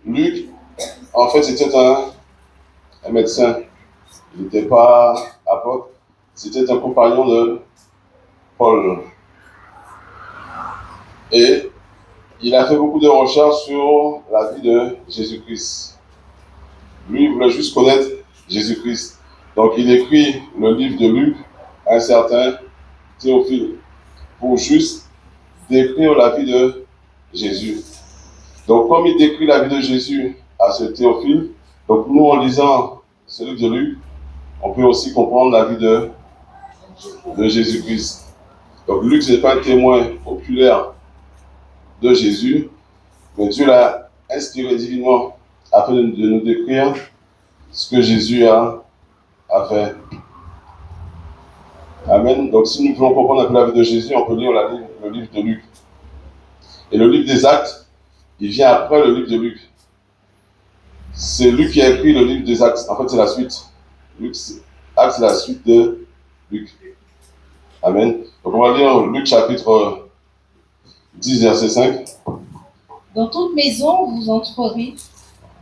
Luc, en fait, c'était un médecin. Il n'était pas apôtre. C'était un compagnon de Paul. Et il a fait beaucoup de recherches sur la vie de Jésus-Christ. Lui, il voulait juste connaître Jésus-Christ. Donc, il écrit le livre de Luc à un certain Théophile pour juste décrire la vie de Jésus. Donc, comme il décrit la vie de Jésus à ce Théophile, donc nous, en lisant ce livre de Luc, on peut aussi comprendre la vie de Jésus-Christ. Donc, Luc, ce n'est pas un témoin populaire de Jésus, mais Dieu l'a inspiré divinement afin de nous décrire ce que Jésus a fait. Amen. Donc, si nous voulons comprendre un peu la vie de Jésus, on peut lire le livre de Luc. Et le livre des Actes, il vient après le livre de Luc. C'est Luc qui a écrit le livre des Actes. En fait, c'est la suite. Actes, c'est la suite de Luc. Amen. Donc, on va lire Luc chapitre 10, verset 5. Dans toute maison où vous entrerez,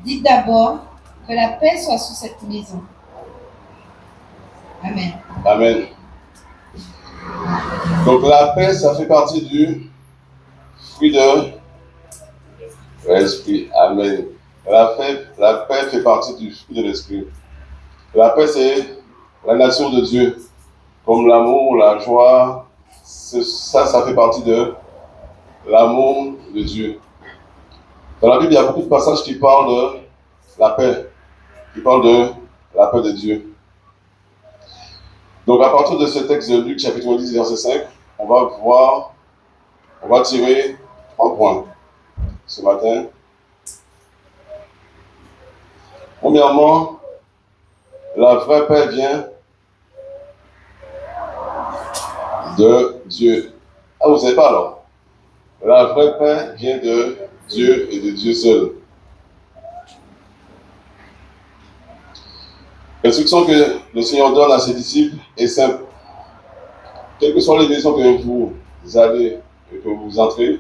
dites d'abord que la paix soit sur cette maison. Amen. Amen. Donc, la paix, ça fait partie du fruit de l'esprit. Amen. La paix fait partie du fruit de l'esprit. La paix, c'est la nature de Dieu. Comme l'amour, la joie, ça fait partie de l'amour de Dieu. Dans la Bible, il y a beaucoup de passages qui parlent de la paix, qui parlent de la paix de Dieu. Donc, à partir de ce texte de Luc, chapitre 10, verset 5, on va tirer 3 points ce matin. Premièrement, la vraie paix vient de Dieu. Ah, vous ne savez pas alors? La vraie paix vient de Dieu et de Dieu seul. L'instruction que le Seigneur donne à ses disciples est simple. Quelles que soient les maisons que vous allez et que vous entrez,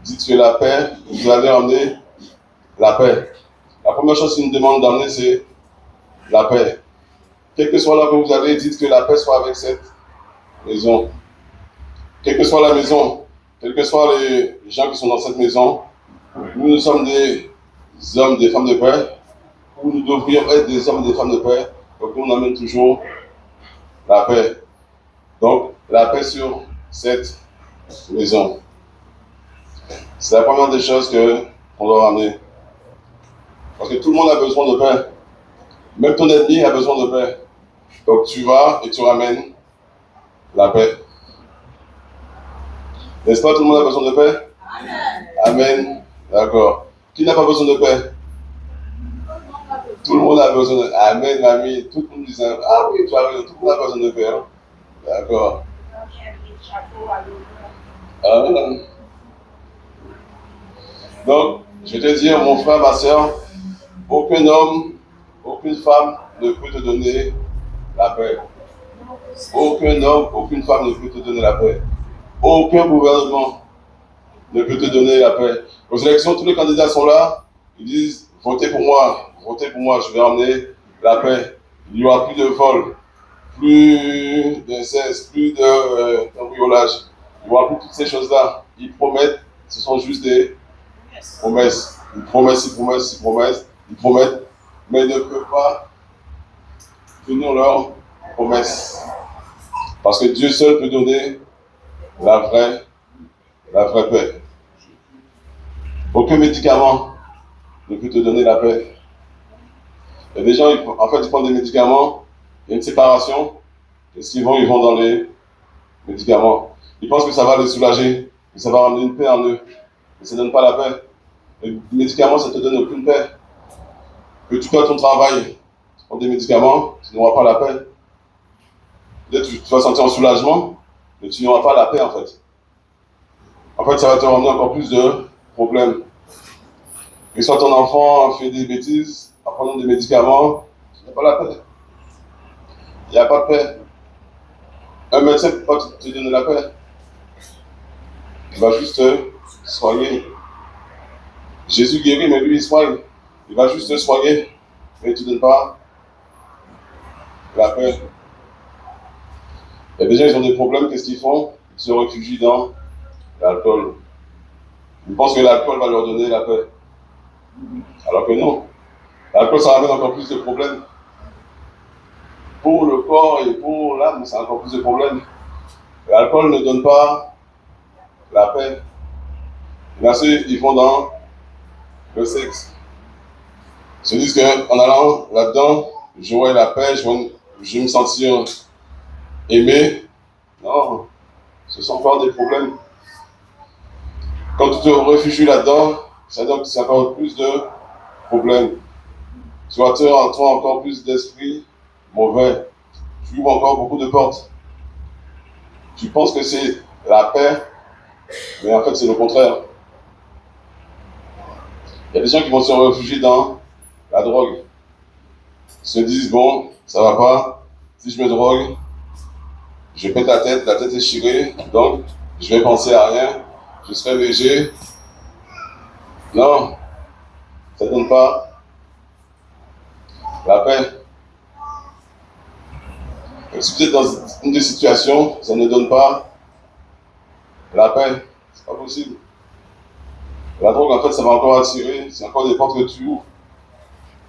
dites que la paix, vous allez emmener la paix. La première chose qu'il nous demande d'emmener, c'est la paix. Quel que soit là que vous allez, dites que la paix soit avec cette maison. Quelle que soit la maison, quels que soient les gens qui sont dans cette maison, nous sommes des hommes, des femmes de paix, ou nous devrions être des hommes et des femmes de paix, donc on amène toujours la paix. Donc, la paix sur cette maison. C'est la première des choses qu'on doit ramener. Parce que tout le monde a besoin de paix. Même ton ennemi a besoin de paix. Donc, tu vas et tu ramènes la paix. N'est-ce pas, tout le monde a besoin de paix? Amen. Amen. D'accord. Qui n'a pas besoin de paix? Tout le monde a besoin de... Amen, mamie. Tout le monde dit ça. Ah oui, tu as raison. Tout le monde a besoin de paix. Hein? D'accord. Donc, je vais te dire, mon frère, ma soeur, aucun homme, aucune femme ne peut te donner la paix. Aucun homme, aucune femme ne peut te donner la paix. Aucun gouvernement ne peut te donner la paix. Aux élections, tous les candidats sont là. Ils disent, votez pour moi, je vais emmener la paix. Il n'y aura plus de vol, plus d'inceste, plus de cambriolage. Il n'y aura plus toutes ces choses-là. Ils promettent, ce sont juste des promesses. Ils promettent, mais ils ne peuvent pas tenir leurs promesses. Parce que Dieu seul peut donner la vraie paix. Aucun médicament ne peut te donner la paix. Il y a des gens, ils prennent des médicaments, il y a une séparation, qu'est-ce qu'ils vont? Ils vont dans les médicaments. Ils pensent que ça va les soulager, que ça va ramener une paix en eux. Mais ça ne donne pas la paix. Les médicaments, ça ne te donne aucune paix. Que tu perds ton travail, tu prends des médicaments, tu n'auras pas la paix. Peut-être que tu vas sentir un soulagement, mais tu n'auras pas la paix en fait. En fait, ça va te ramener encore plus de problèmes. Que soit ton enfant fait des bêtises, en prenant des médicaments, tu n'as pas la paix. Il n'y a pas de paix. Un médecin ne peut pas te donner la paix. Il va juste te soigner. Jésus guérit, mais lui, il soigne. Il va juste te soigner, mais tu ne donnes pas la paix. Il y a des gens, ils ont des problèmes, qu'est-ce qu'ils font? Ils se réfugient dans l'alcool. Ils pensent que l'alcool va leur donner la paix. Alors que non. L'alcool, ça ramène encore plus de problèmes. Pour le corps et pour l'âme, c'est encore plus de problèmes. L'alcool ne donne pas la paix. Il y en a ceux qui vont dans le sexe. Ils se disent qu'en allant là-dedans, j'aurai la paix, je vais me sentir aimé. Non, ce sont encore des problèmes. Quand tu te réfugies là-dedans, ça donne encore plus de problèmes. Tu attires en toi encore plus d'esprit mauvais. Tu ouvres encore beaucoup de portes. Tu penses que c'est la paix, mais en fait c'est le contraire. Il y a des gens qui vont se réfugier dans la drogue. Ils se disent, bon, ça va pas, si je me drogue, je pète la tête est déchirée, donc je vais penser à rien, je serai léger. Non, ça ne donne pas la paix. Et si vous êtes dans une des situations, ça ne donne pas la paix. C'est pas possible. La drogue, en fait, ça va encore attirer, c'est encore des portes que tu ouvres.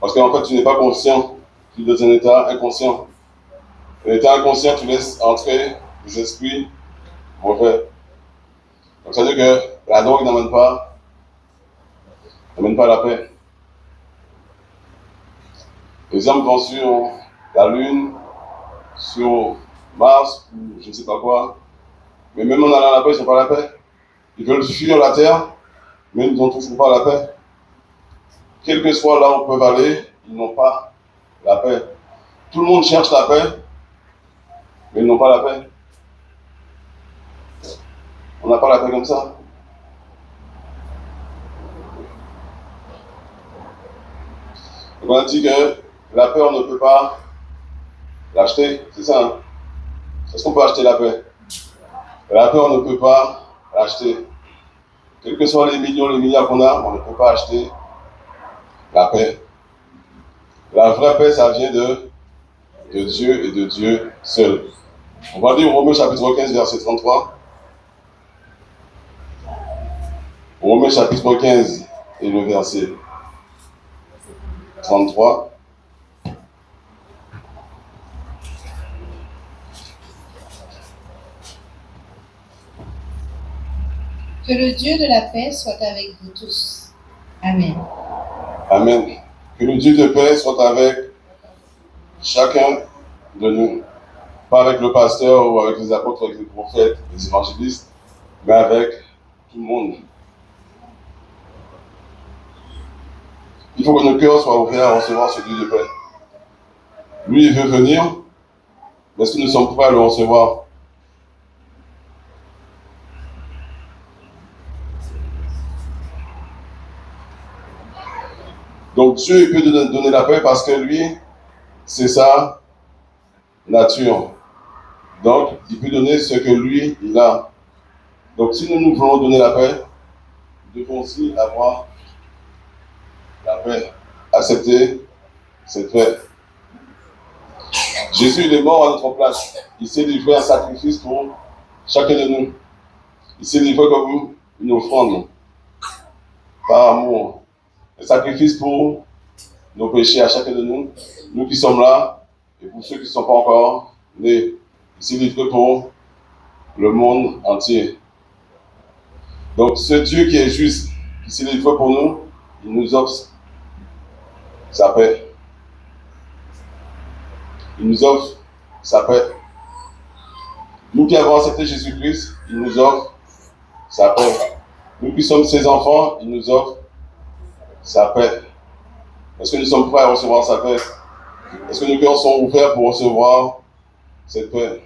Parce qu'en fait, tu n'es pas conscient, tu es dans un état inconscient. Un état inconscient, tu laisses entrer des esprits mauvais. Donc ça veut dire que la drogue n'amène pas la paix. Les hommes vont sur la Lune, sur Mars, ou je ne sais pas quoi, mais même en allant à la paix, ils n'ont pas la paix. Ils veulent fuir la Terre, mais ils n'ont toujours pas la paix. Quel que soit là où ils peuvent aller, ils n'ont pas la paix. Tout le monde cherche la paix, mais ils n'ont pas la paix. On n'a pas la paix comme ça. Donc on a dit que la paix, on ne peut pas l'acheter, c'est ça, hein? Est-ce qu'on peut acheter la paix? La paix, on ne peut pas l'acheter. Quels que soient les millions, les milliards qu'on a, on ne peut pas acheter la paix. La vraie paix, ça vient de Dieu et de Dieu seul. On va lire Romains chapitre 15, verset 33. Romains chapitre 15 et le verset 33. Que le Dieu de la paix soit avec vous tous. Amen. Amen. Que le Dieu de paix soit avec chacun de nous. Pas avec le pasteur ou avec les apôtres, avec les prophètes, les évangélistes, mais avec tout le monde. Il faut que nos cœurs soient ouverts à recevoir ce Dieu de paix. Lui, il veut venir, mais est-ce que nous sommes prêts à le recevoir? Donc Dieu, il peut donner la paix parce que lui, c'est sa nature. Donc, il peut donner ce que lui, il a. Donc, si nous voulons donner la paix, nous devons aussi avoir la paix. Accepter cette paix. Jésus, il est mort à notre place. Il s'est livré un sacrifice pour chacun de nous. Il s'est livré comme une offrande, par amour. Un sacrifice pour nos péchés à chacun de nous. Nous qui sommes là, et pour ceux qui ne sont pas encore nés. Il s'est livré pour le monde entier. Donc, ce Dieu qui est juste, qui s'est livré pour nous, il nous offre sa paix. Il nous offre sa paix. Nous qui avons accepté Jésus-Christ, il nous offre sa paix. Nous qui sommes ses enfants, il nous offre sa paix. Est-ce que nous sommes prêts à recevoir sa paix? Est-ce que nos cœurs sont ouverts pour recevoir cette paix?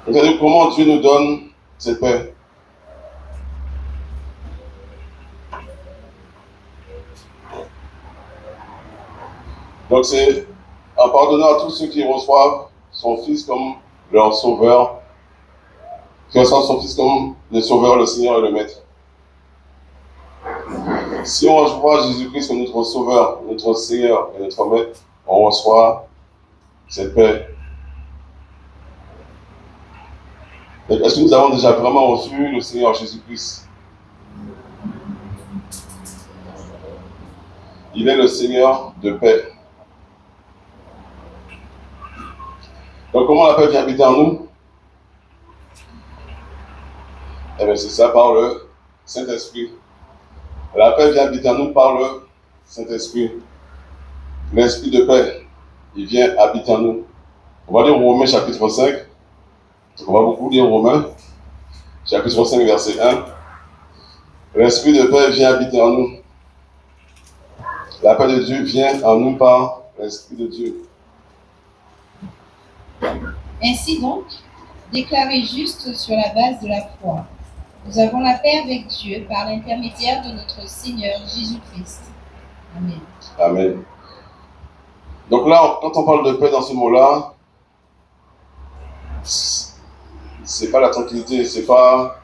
Regardez comment Dieu nous donne cette paix. Donc c'est en pardonnant à tous ceux qui reçoivent son Fils comme leur sauveur, qui reçoivent son Fils comme le sauveur, le Seigneur et le Maître. Si on reçoit Jésus-Christ comme notre Sauveur, notre Seigneur et notre Maître, on reçoit cette paix. Donc, est-ce que nous avons déjà vraiment reçu le Seigneur Jésus-Christ? Il est le Seigneur de paix. Donc, comment la paix vient habiter en nous? Eh bien, c'est ça, par le Saint-Esprit. La paix vient habiter en nous par le Saint-Esprit. L'Esprit de paix, il vient habiter en nous. On va lire Romains chapitre 5. On va beaucoup lire Romains chapitre 5, verset 1. L'Esprit de paix vient habiter en nous. La paix de Dieu vient en nous par l'Esprit de Dieu. Ainsi donc, déclarés justes sur la base de la foi, nous avons la paix avec Dieu par l'intermédiaire de notre Seigneur Jésus-Christ. Amen. Amen. Donc là, quand on parle de paix dans ce mot-là, c'est pas la tranquillité, c'est pas...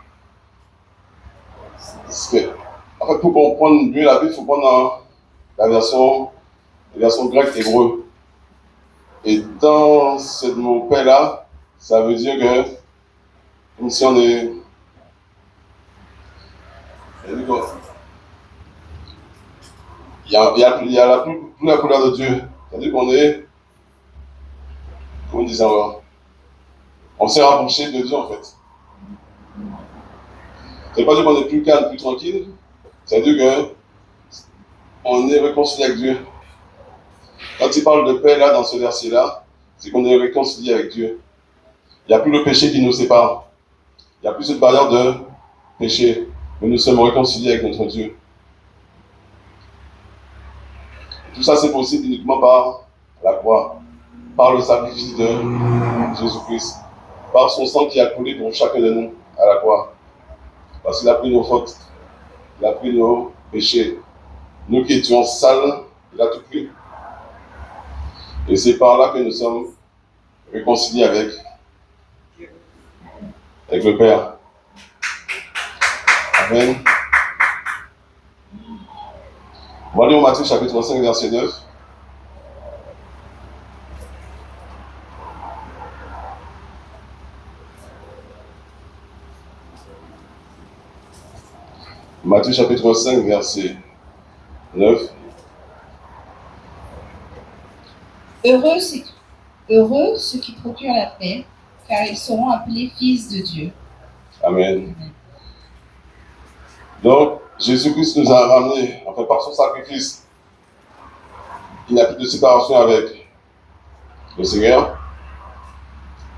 En fait, pour comprendre mieux la Bible, il faut prendre la version grecque hébreu. Et dans ce mot paix-là, ça veut dire que, comme si on est... Il y a toute la couleur de Dieu. C'est-à-dire qu'on est... Comment on dit ça alors? On s'est rapproché de Dieu en fait. C'est pas dire qu'on est plus calme, plus tranquille. C'est-à-dire qu'on est réconcilié avec Dieu. Quand il parle de paix là, dans ce verset-là, c'est qu'on est réconcilié avec Dieu. Il n'y a plus le péché qui nous sépare. Il n'y a plus cette barrière de péché. Mais nous sommes réconciliés avec notre Dieu. Tout ça, c'est possible uniquement par la croix, par le sacrifice de Jésus-Christ, par son sang qui a coulé pour chacun de nous à la croix. Parce qu'il a pris nos fautes, il a pris nos péchés. Nous qui étions sales, il a tout pris. Et c'est par là que nous sommes réconciliés avec le Père. Amen. On va lire au Matthieu chapitre 5, verset 9. Matthieu chapitre 5, verset 9. Heureux ceux qui procurent la paix, car ils seront appelés fils de Dieu. Amen. Donc, Jésus-Christ nous a ramenés, enfin par son sacrifice, il n'y a plus de séparation avec le Seigneur.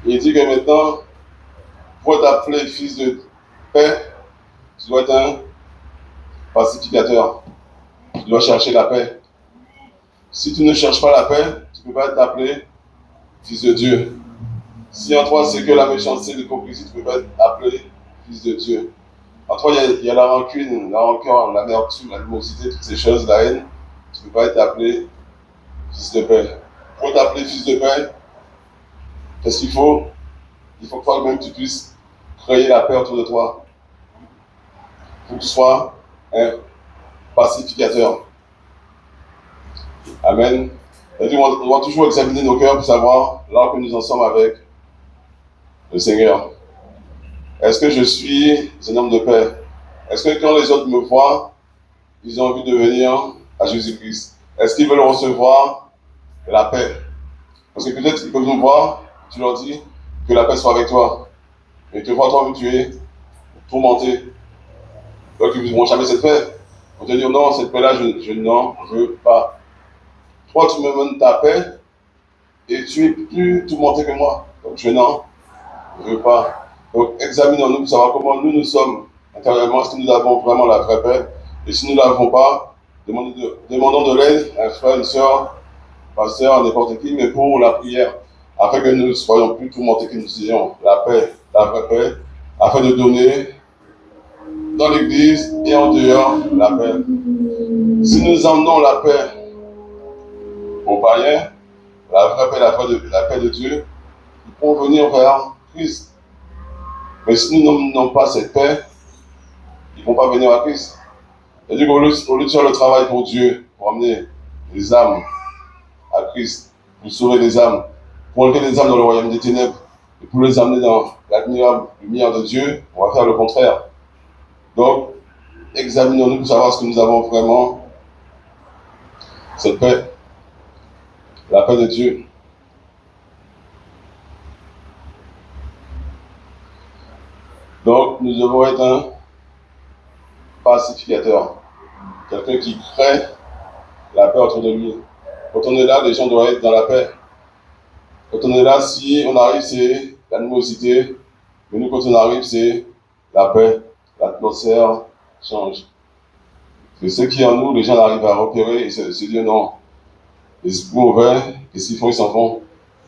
Il dit que maintenant, pour être appelé fils de paix, tu dois être un pacificateur. Tu dois chercher la paix. Si tu ne cherches pas la paix, tu ne peux pas être appelé fils de Dieu. Si en toi c'est que la méchanceté, l'hypocrisie, tu ne peux pas être appelé fils de Dieu. En toi il y a la rancune, la rancœur, l'amertume, l'animosité, toutes ces choses, la haine. Tu ne peux pas être appelé fils de paix. Pour t'appeler fils de paix, qu'est-ce qu'il faut? Il faut que toi-même tu puisses créer la paix autour de toi. Il faut que tu sois un pacificateur. Amen. C'est-à-dire, on doit toujours examiner nos cœurs pour savoir là que nous en sommes avec le Seigneur. Est-ce que je suis un homme de paix? Est-ce que quand les autres me voient, ils ont envie de venir à Jésus-Christ? Est-ce qu'ils veulent recevoir la paix? Parce que peut-être ils peuvent nous voir, tu leur dis que la paix soit avec toi. Et te voir toi-même tu es tourmenté. Donc ils ne vont jamais cette paix. On te dit non, cette paix-là, je n'en veux pas. Toi, tu me donnes ta paix et tu es plus tourmenté que moi. Donc je n'en veux pas. Donc examinons-nous pour savoir comment nous sommes intérieurement, si nous avons vraiment la vraie paix. Et si nous ne l'avons pas, demandons de l'aide à un frère, une soeur, pasteur, n'importe qui, mais pour la prière, afin que nous ne soyons plus tourmentés, que nous ayons la paix, la vraie paix, afin de donner dans l'église et en dehors la paix. Si nous emmenons la paix aux païens, la vraie paix, la paix de Dieu, ils pourront venir vers Christ. Mais si nous n'emmenons pas cette paix, ils ne vont pas venir à Christ. C'est-à-dire qu'au lieu de faire le travail pour Dieu, pour amener les âmes à Christ, pour sauver les âmes, pour enlever les âmes dans le royaume des ténèbres, et pour les amener dans l'admirable lumière de Dieu, on va faire le contraire. Donc, examinons-nous pour savoir ce que nous avons vraiment, cette paix, la paix de Dieu. Donc, nous devons être un pacificateur, quelqu'un qui crée la paix autour de lui. Quand on est là, les gens doivent être dans la paix. Quand on est là, si on arrive, c'est l'animosité, mais nous, quand on arrive, c'est la paix, l'atmosphère change. C'est ce qui est en nous, les gens arrivent à repérer et se dire non, les esprits mauvais, qu'est-ce qu'ils font? Ils s'en vont.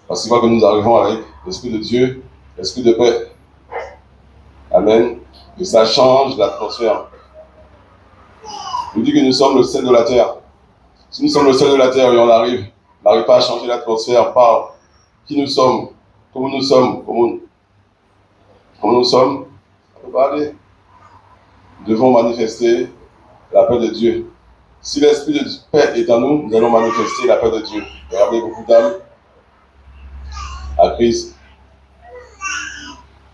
Parce qu'il faut que nous arrivons avec l'esprit de Dieu, l'esprit de paix. Amen. Et ça change l'atmosphère. Il dit que nous sommes le sel de la terre. Si nous sommes le sel de la terre et on n'arrive pas à changer l'atmosphère par qui nous sommes, comment nous sommes, comment nous sommes, on ne peut pas aller. Nous devons manifester la paix de Dieu. Si l'esprit de paix est en nous, nous allons manifester la paix de Dieu. Regardez beaucoup d'âmes à Christ.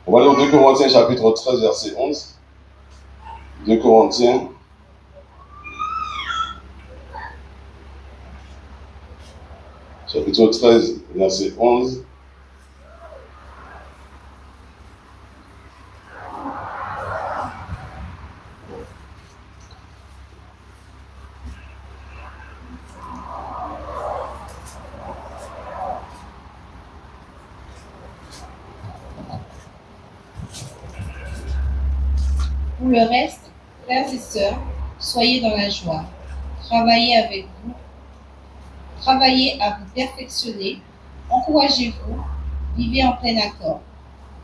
On va aller au 2 Corinthiens chapitre 13 verset 11. 2 Corinthiens chapitre 13 verset 11. Pour le reste, frères et sœurs, soyez dans la joie. Travaillez à vous perfectionner, encouragez-vous, vivez en plein accord.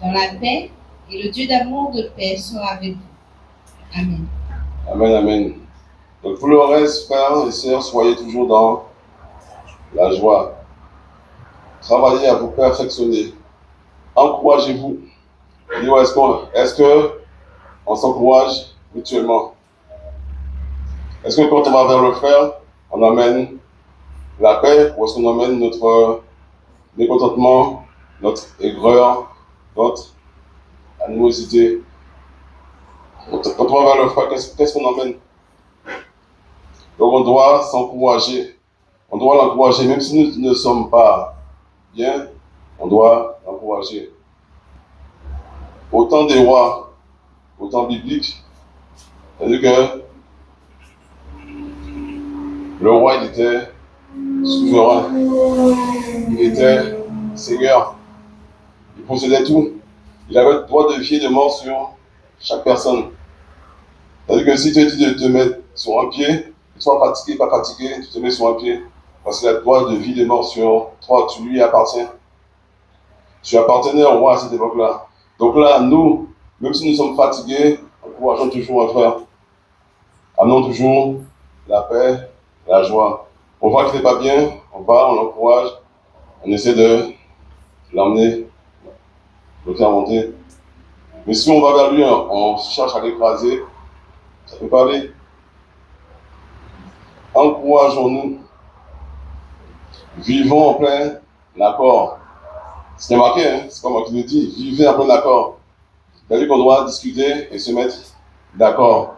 Dans la paix, et le Dieu d'amour de paix sera avec vous. Amen. Amen, amen. Donc pour le reste, frères et sœurs, soyez toujours dans la joie. Travaillez à vous perfectionner. Encouragez-vous. Est-ce qu'on s'encourage mutuellement? Est-ce que quand on va vers le frère, on amène la paix ou est-ce qu'on amène notre mécontentement, notre aigreur, notre animosité? Quand on va vers le frère, qu'est-ce qu'on amène? Donc on doit s'encourager. On doit l'encourager, même si nous ne sommes pas bien, on doit l'encourager. Au temps des rois, au temps biblique, c'est-à-dire que le roi, il était souverain, il était seigneur, il possédait tout. Il avait le droit de vie et de mort sur chaque personne. C'est-à-dire que si tu es dit de te mettre sur un pied, que tu sois fatigué, pas fatigué, tu te mets sur un pied, parce qu'il a le droit de vie et de mort sur toi, tu lui appartiens. Tu appartenais au roi à cette époque-là. Donc là, nous, même si nous sommes fatigués, encourageons toujours un frère. Amenons toujours la paix, la joie. On voit qu'il n'est pas bien, on va, on l'encourage, on essaie de l'emmener, de le faire monter. Mais si on va vers lui, on cherche à l'écraser, ça ne peut pas aller. Encourageons-nous. Vivons en plein accord. C'est marqué, hein? C'est pas moi qui le dis. Vivez en plein accord. C'est-à-dire qu'on doit discuter et se mettre d'accord.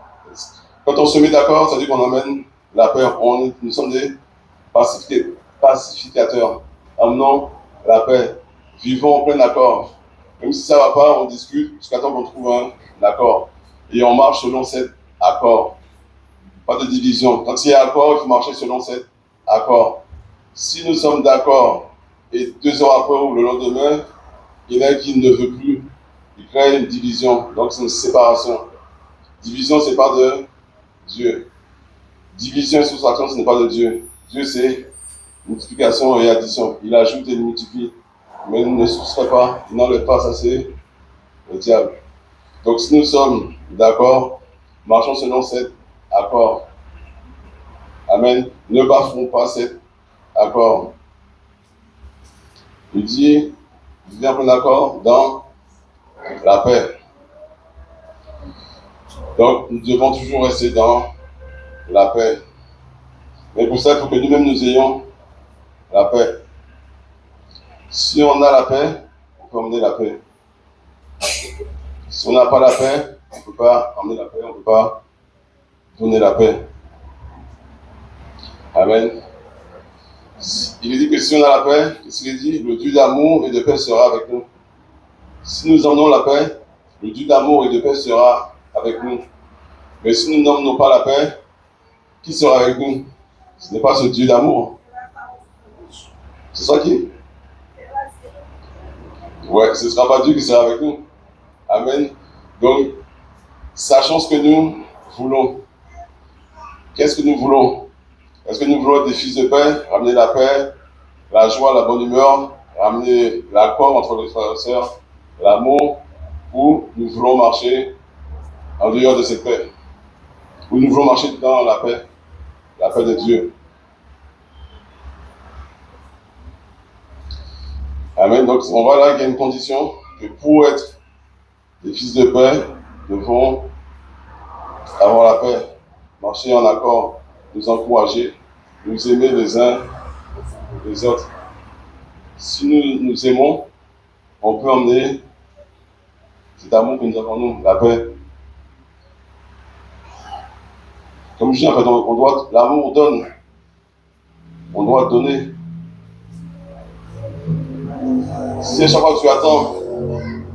Quand on se met d'accord, ça veut dire qu'on amène la paix. Nous sommes des pacificateurs. Amenons la paix. Vivons en plein accord. Même si ça ne va pas, on discute jusqu'à temps qu'on trouve un accord. Et on marche selon cet accord. Pas de division. Quand il y a accord, il faut marcher selon cet accord. Si nous sommes d'accord et 2 heures après ou le lendemain, il y en a qui ne veut plus, il crée une division. Donc c'est une séparation. Division, ce n'est pas de Dieu. Division et soustraction, ce n'est pas de Dieu. Dieu, c'est multiplication et addition. Il ajoute et il multiplie. Mais il ne soustrait pas, il n'enlève pas, ça c'est le diable. Donc si nous sommes d'accord, marchons selon cet accord. Amen. Ne bafouons pas cet accord. Il dit, vivez en plein accord dans la paix. Donc nous devons toujours rester dans la paix. Mais pour ça, il faut que nous-mêmes nous ayons la paix. Si on a la paix, on peut emmener la paix. Si on n'a pas la paix, on ne peut pas emmener la paix, on ne peut pas donner la paix. Amen. Il est dit que si on a la paix, qu'est-ce qu'il dit? Le Dieu d'amour et de paix sera avec nous. Si nous emmenons la paix, le Dieu d'amour et de paix sera avec nous. Mais si nous n'emmenons pas la paix, qui sera avec nous? Ce n'est pas ce Dieu d'amour. C'est ça qui? Ouais, ce ne sera pas Dieu qui sera avec nous. Amen. Donc, sachons ce que nous voulons. Qu'est-ce que nous voulons? Est-ce que nous voulons être des fils de paix, ramener la paix, la joie, la bonne humeur, ramener l'accord entre les frères et sœurs, l'amour, ou nous voulons marcher en dehors de cette paix? Ou nous voulons marcher dans la paix de Dieu? Amen. Donc, on voit là qu'il y a une condition que pour être des fils de paix, nous devons avoir la paix, marcher en accord, nous encourager, nous aimer les uns les autres. Si nous nous aimons, on peut emmener cet amour que nous avons en nous, la paix. Comme je dis, en fait, l'amour donne. On doit donner. Si à chaque fois que tu attends,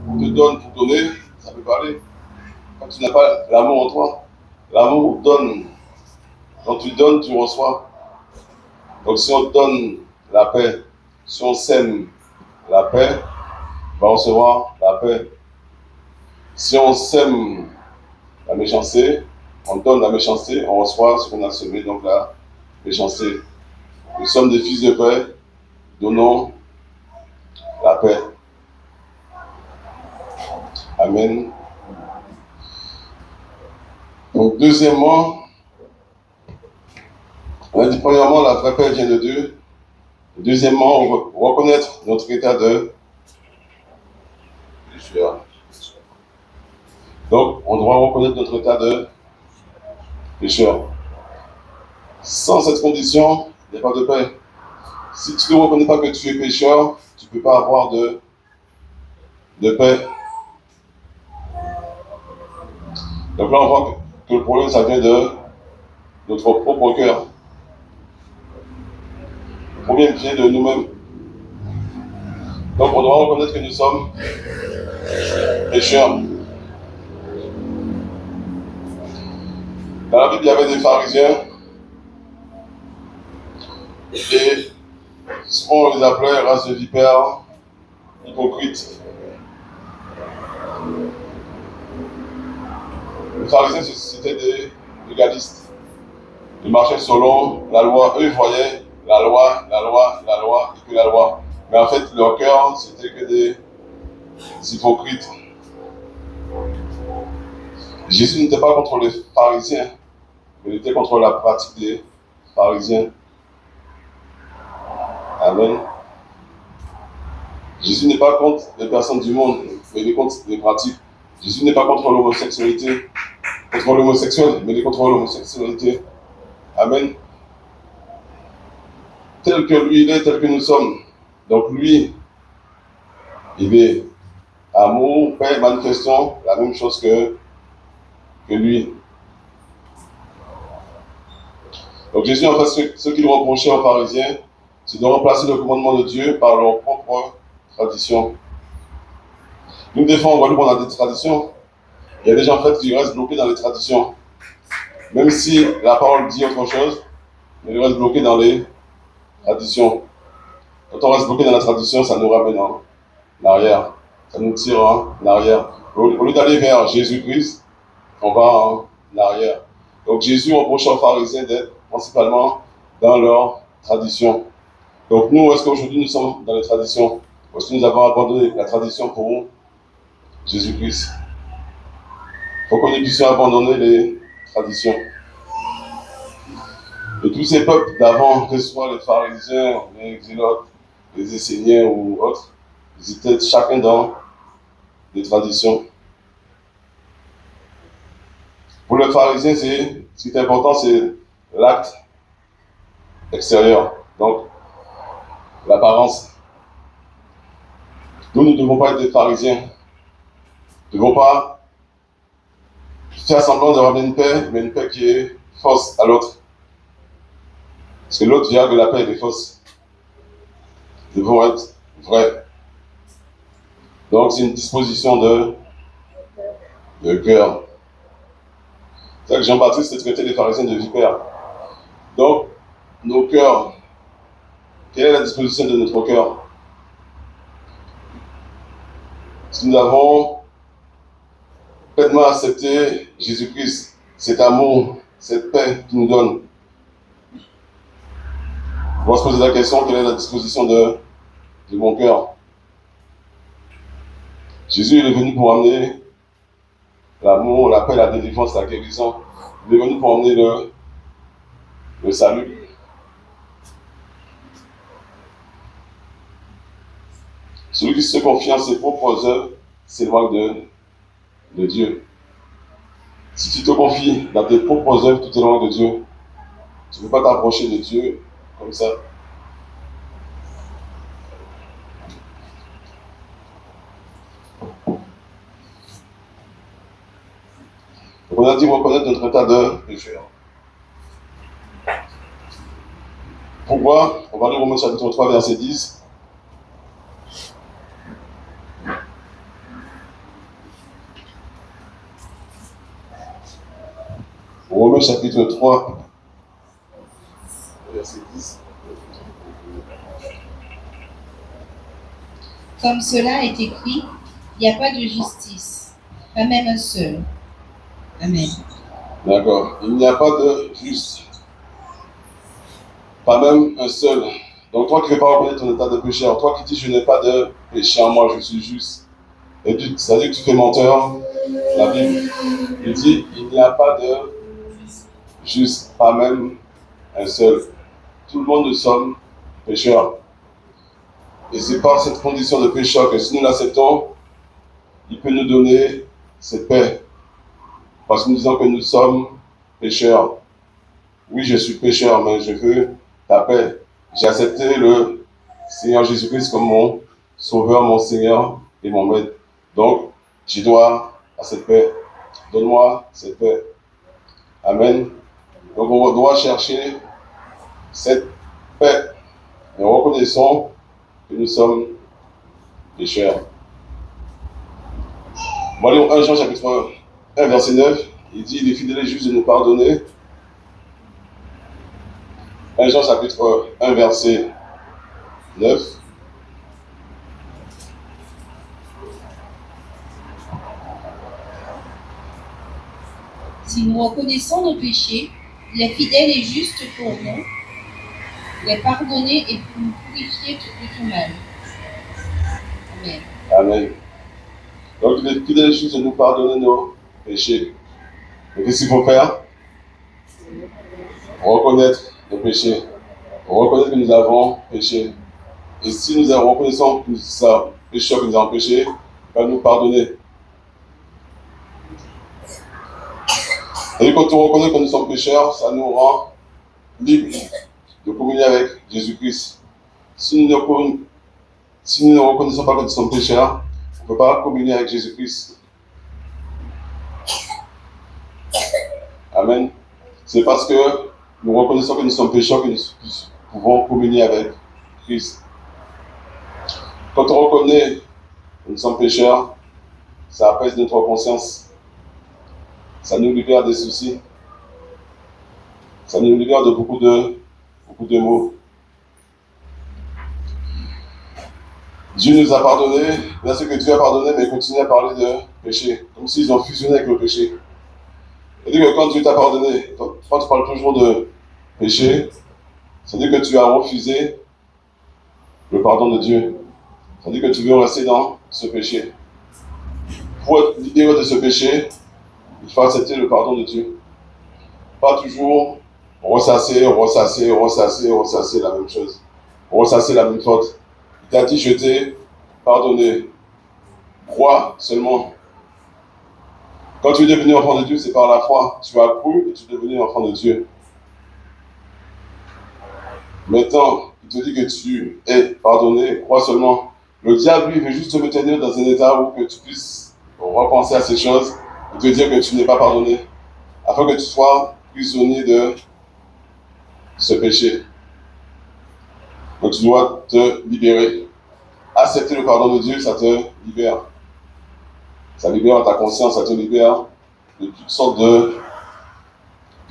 on te donne pour donner, ça peut pas aller. Quand tu n'as pas l'amour en toi, l'amour donne. Quand tu donnes, tu reçois. Donc si on donne la paix, si on sème la paix, on va recevoir la paix. Si on sème la méchanceté, on donne la méchanceté, on reçoit ce qu'on a semé, donc la méchanceté. Nous sommes des fils de paix, donnons la paix. Amen. Donc deuxièmement, on a dit premièrement, la vraie paix vient de Dieu. Deuxièmement, reconnaître notre état de pécheur. Donc, on doit reconnaître notre état de pécheur. Sans cette condition, il n'y a pas de paix. Si tu ne reconnais pas que tu es pécheur, tu ne peux pas avoir de paix. Donc là, on voit que le problème, ça vient de notre propre cœur. Le problème vient de nous-mêmes. Donc, on doit reconnaître que nous sommes pécheurs. Dans la Bible, il y avait des pharisiens. Et souvent, on les appelait race de vipères, hypocrites. Les pharisiens, c'était des légalistes. Ils marchaient selon la loi. Eux, ils voyaient la loi, et que la loi. Mais en fait, leur cœur, c'était que des hypocrites. Jésus n'était pas contre les pharisiens, mais il était contre la pratique des pharisiens. Amen. Jésus n'est pas contre les personnes du monde, mais il est contre les pratiques. Jésus n'est pas contre l'homosexualité, contre l'homosexuel, mais il est contre l'homosexualité. Amen. Tel que lui il est, tel que nous sommes. Donc lui, il est amour, paix, manifestant, la même chose que lui. Donc Jésus, en fait, ce qu'il reprochait aux pharisiens, c'est de remplacer le commandement de Dieu par leur propre tradition. Nous, des fois, en Guadeloupe, on a des traditions. Il y a des gens, en fait, qui restent bloqués dans les traditions. Même si la parole dit autre chose, mais ils restent bloqués dans les tradition. Quand on reste bloqué dans la tradition, ça nous ramène en arrière. Ça nous tire en arrière. Au lieu d'aller vers Jésus-Christ, on va en arrière. Donc Jésus reproche aux pharisiens d'être principalement dans leur tradition. Donc nous, est-ce qu'aujourd'hui nous sommes dans les traditions? Ou est-ce que nous avons abandonné la tradition pour Jésus-Christ? Il faut que nous puissions abandonner les traditions. Et tous ces peuples d'avant, que ce soit les pharisiens, les zélotes, les Esséniens ou autres, ils étaient chacun dans des traditions. Pour les pharisiens, ce qui est important, c'est l'acte extérieur, donc l'apparence. Nous ne devons pas être des pharisiens. Nous ne devons pas faire semblant d'avoir une paix, mais une paix qui est fausse à l'autre. Parce que l'autre vient que la paix est fausse. Nous devons être vrais. Donc c'est une disposition de cœur. C'est ça que Jean-Baptiste traitait les pharisiens de vipères. Donc, nos cœurs, quelle est la disposition de notre cœur? Si nous avons pleinement accepté Jésus-Christ, cet amour, cette paix qu'il nous donne, on va se poser la question, quelle est la disposition de mon cœur? Jésus il est venu pour amener l'amour, la paix, la délivrance, la guérison. Il est venu pour amener le salut. Celui qui se confie en ses propres œuvres s'éloigne de Dieu. Si tu te confies dans tes propres œuvres, tu t'éloignes de Dieu. Tu ne peux pas t'approcher de Dieu comme ça. Donc on a dit reconnaître notre état de pécheur. Pourquoi? On va lire Romains chapitre 3, verset 10. Romains chapitre 3, verset 10. Comme cela est écrit, il n'y a pas de justice, pas même un seul. Amen. D'accord. Il n'y a pas de juste. Pas même un seul. Donc toi qui ne veux pas reconnaître ton état de pécheur, toi qui dis je n'ai pas de péché en moi, je suis juste. Et ça veut dire que tu fais menteur. La Bible, il dit il n'y a pas de juste, pas même un seul. Tout le monde nous sommes pécheurs. Et c'est par cette condition de pécheur que si nous l'acceptons, il peut nous donner cette paix. Parce que nous disons que nous sommes pécheurs. Oui, je suis pécheur, mais je veux ta paix. J'ai accepté le Seigneur Jésus-Christ comme mon Sauveur, mon Seigneur et mon Maître. Donc, je dois à cette paix. Donne-moi cette paix. Amen. Donc, on doit chercher cette paix. Et reconnaissons que nous sommes pécheurs. Bon, allons 1 Jean chapitre 1, verset 9. Il dit, il est fidèle et juste de nous pardonner. 1 Jean chapitre 1, verset 9. Si nous reconnaissons nos péchés, il est fidèle et juste pour nous, les pardonner et pour nous purifier de tout mal. Amen. Amen. Donc il est fidèle et juste de nous pardonner nos péchés. Et qu'est-ce qu'il faut faire? Reconnaître nos péchés. Reconnaître que nous avons péché. Et si nous reconnaissons que nous sommes pécheurs, que nous avons péché, il va nous pardonner. Et quand on reconnaît que nous sommes pécheurs, ça nous rend libres de communier avec Jésus-Christ. Si nous ne reconnaissons pas que nous sommes pécheurs, on ne peut pas communier avec Jésus-Christ. Amen. C'est parce que nous reconnaissons que nous sommes pécheurs que nous pouvons communier avec Christ. Quand on reconnaît que nous sommes pécheurs, ça apaise notre conscience. Ça nous libère des soucis. Ça nous libère de beaucoup de maux. Dieu nous a pardonné, bien sûr que Dieu a pardonné, mais il continue à parler de péché, comme s'ils ont fusionné avec le péché. C'est-à-dire que quand Dieu t'a pardonné, quand tu parles toujours de péché, c'est-à-dire que tu as refusé le pardon de Dieu. C'est-à-dire que tu veux rester dans ce péché. Pour être libéré de ce péché, il faut accepter le pardon de Dieu. Pas toujours ressasser la même chose. Ressasser la même faute. Il t'a dit, je t'ai pardonné. Crois seulement. Quand tu es devenu enfant de Dieu, c'est par la foi. Tu as cru et tu es devenu enfant de Dieu. Maintenant, il te dit que tu es pardonné, crois seulement. Le diable, lui, veut juste te tenir dans un état où que tu puisses repenser à ces choses et te dire que tu n'es pas pardonné, afin que tu sois prisonnier de ce péché. Donc tu dois te libérer. Accepter le pardon de Dieu, ça te libère. Ça libère ta conscience, ça te libère de toutes sortes de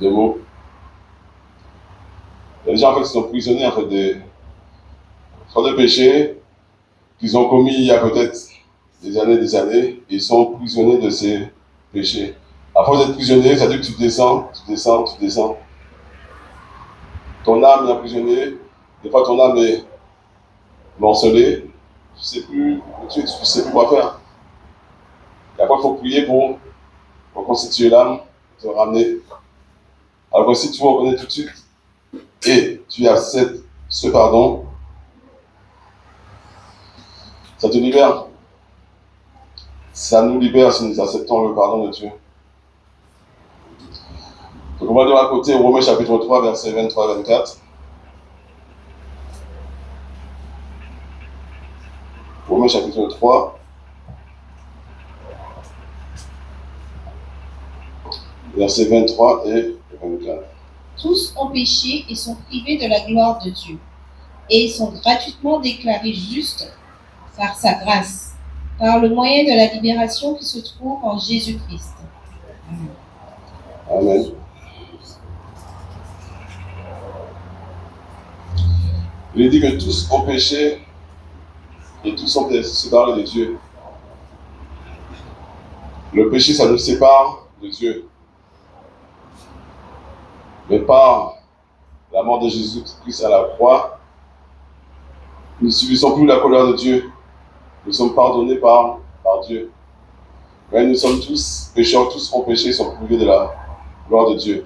maux. Il y a des gens en fait qui sont prisonniers en fait des sortes de péchés qu'ils ont commis il y a peut-être des années, et ils sont prisonniers de ces péchés. À force d'être prisonnier, ça veut dire que tu descends. Ton âme est emprisonnée, des fois ton âme est morcelée, tu ne sais plus quoi faire. Et après, il faut prier pour reconstituer l'âme, te ramener. Alors que si tu reconnais tout de suite et tu acceptes ce pardon, ça te libère. Ça nous libère si nous acceptons le pardon de Dieu. Donc on va lire à côté Romains chapitre 3, versets 23-24. Romains chapitre 3, versets 23 et 24. Tous ont péché et sont privés de la gloire de Dieu, et sont gratuitement déclarés justes par sa grâce, par le moyen de la libération qui se trouve en Jésus-Christ. Amen. Il dit que tous ont péché et tous sont séparés de Dieu. Le péché, ça nous sépare de Dieu. Mais par la mort de Jésus-Christ à la croix, nous ne subissons plus la colère de Dieu. Nous sommes pardonnés par Dieu. Mais nous sommes tous pécheurs, tous ont péché, sont privés de la gloire de Dieu.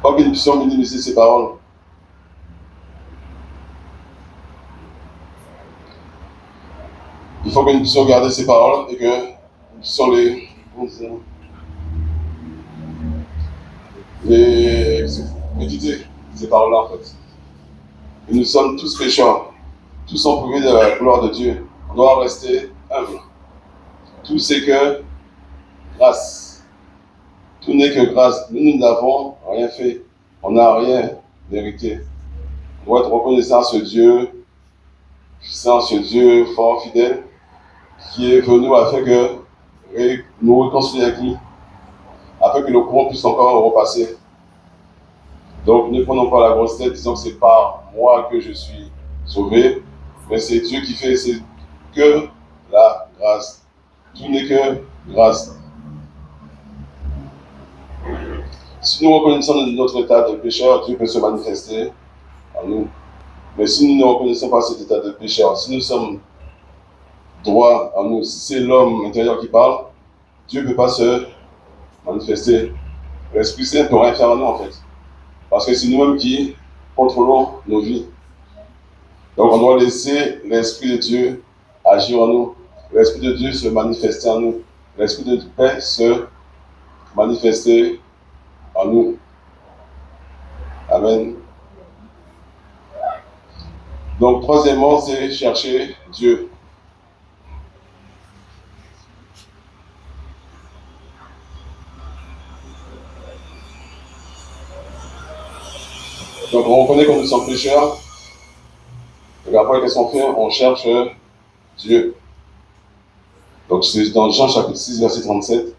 Pas que nous puissions minimiser ces paroles. Il faut que nous puissions garder ces paroles et que nous puissions les méditer, ces paroles-là en fait. Et nous sommes tous pécheurs, tous sont privés de la gloire de Dieu. On doit rester humble. Tout c'est que grâce. Tout n'est que grâce. Nous n'avons rien fait. On n'a rien mérité. On doit être reconnaissant à ce Dieu puissant, ce Dieu fort, fidèle, qui est venu afin que nous réconcilier avec lui, afin que le courant puisse encore repasser. Donc ne prenons pas la grosse tête, disons que c'est par moi que je suis sauvé, mais c'est Dieu qui fait, c'est que la grâce. Tout n'est que grâce. Si nous reconnaissons notre état de pécheur, Dieu peut se manifester en nous. Mais si nous ne reconnaissons pas cet état de pécheur, si nous sommes droits en nous, si c'est l'homme intérieur qui parle, Dieu ne peut pas se manifester. L'Esprit Saint ne peut rien faire en nous en fait. Parce que c'est nous-mêmes qui contrôlons nos vies. Donc on doit laisser l'Esprit de Dieu agir en nous. L'Esprit de Dieu se manifester en nous. L'Esprit de paix se manifester en nous. Amen. Donc troisièmement, c'est chercher Dieu. Donc on reconnaît que nous sommes pécheurs. Et après, qu'est-ce qu'on fait? On cherche Dieu. Donc c'est dans Jean chapitre 6, verset 37.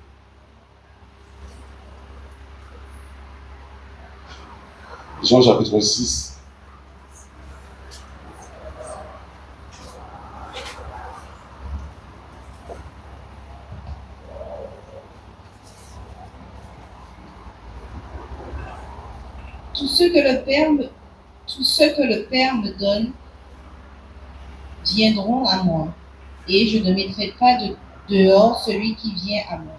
Jean chapitre 6. Tout ce que le Père me donne viendront à moi, et je ne mettrai pas dehors celui qui vient à moi.